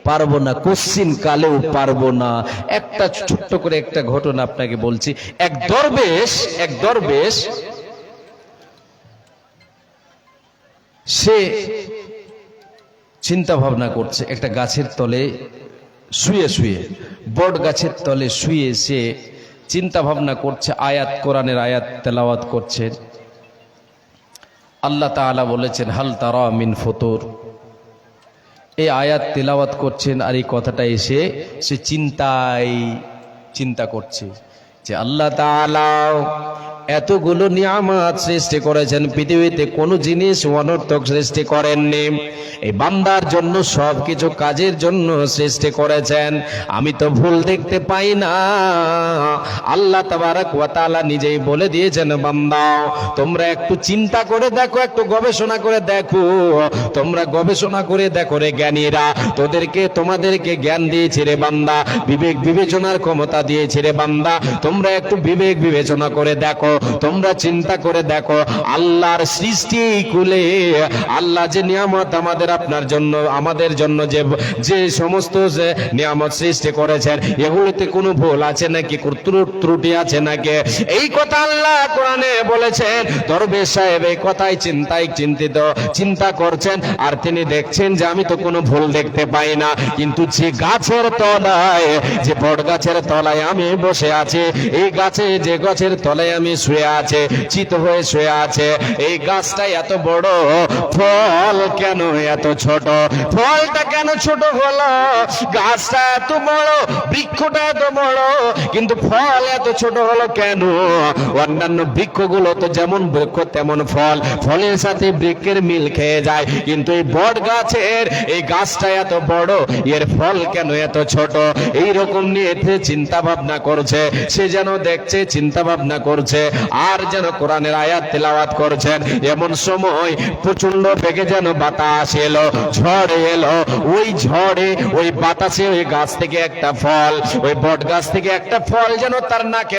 পারবো না, কোশ্চিন কালেও পারবো না। একটা ছোট্ট করে একটা ঘটনা আপনাকে বলছি। এক দরবেশ সে চিন্তা ভাবনা করছে, একটা গাছের তলে শুয়ে বট গাছের তলে শুয়ে সে চিন্তা ভাবনা করছে, কোরআনের আয়াত তেলাওয়াত করছেন। আল্লাহ তাআলা বলেছেন, হাল তারা মিন ফুতুর। এই আয়াত তেলাওয়াত করছেন, আর এই কথাটা এসে সে চিন্তা করছে যে আল্লাহ তাআলা এতগুলো নিয়ামত সৃষ্টি করেছেন, পৃথিবীতে কোনো জিনিস অনর্থক সৃষ্টি করেননি। এই বান্দার জন্য সবকিছু কাজের জন্য সৃষ্টি করেছেন। আমি তো ভুল দেখতে পাই না। আল্লাহ তাবারাক ওয়া তাআলা নিজেই বলে দিয়েছেন, বান্দা তোমরা একটু চিন্তা করে দেখো, একটু গবেষণা করে দেখো, তোমরা গবেষণা করে দেখো রে জ্ঞানীরা, তোমাদেরকে জ্ঞান দিয়েছে রে বান্দা, বিবেক বিবেচনার ক্ষমতা দিয়েছে রে বান্দা। তোমরা একটু বিবেক বিবেচনা করে দেখো, তোমরা চিন্তা করে দেখো, আল্লাহর সৃষ্টি কুলে আল্লাহ যে নিয়ামত আমাদের জন্য যে সমস্ত নিয়ামত সৃষ্টি করেছেন, এগুলোতে কোনো ভুল আছে নাকি, ত্রুটি আছে নাকি? এই কথা আল্লাহ কোরআনে বলেছেন। দরবেশ সাহেব এই কথাই চিন্তা করছেন, আর তিনি দেখছেন যে আমি তো কোনো ভুল দেখতে পাই না, কিন্তু যে গাছের তলায়, যে বট গাছের তলায় আমি বসে আছি, এই যে গাছের তলায় আমি শুয়ে আছে, চিত হয়ে শুয়ে আছে। এই গাছটা এত বড়, ফল কেন এত ছোট? ফলটা কেন ছোট হলো? গাছটা এত বড়, বৃক্ষটা এত বড়, কিন্তু ফল এত ছোট হলো কেন? অন্যান্য বৃক্ষগুলো তো যেমন বৃক্ষ তেমন ফল, ফলের সাথে বৃক্ষের মিল খেয়ে যায়, কিন্তু এই বট গাছের এই গাছটা এত বড়, এর ফল কেন এত ছোট? এই রকম নিয়ে চিন্তা ভাবনা করছে। সে যেন দেখছে, চিন্তা ভাবনা করছে, আর যেন কোরআনের আয়াত তেলাওয়াত করছেন। এমন সময় প্রচন্ড বেগে যেন বাতাস এলো, ঝড় এলো। ওই ঝড়ে, ওই বাতাসে ওই গাছ থেকে একটা ফল, ওই বট গাছ থেকে একটা ফল যেন তার নাকে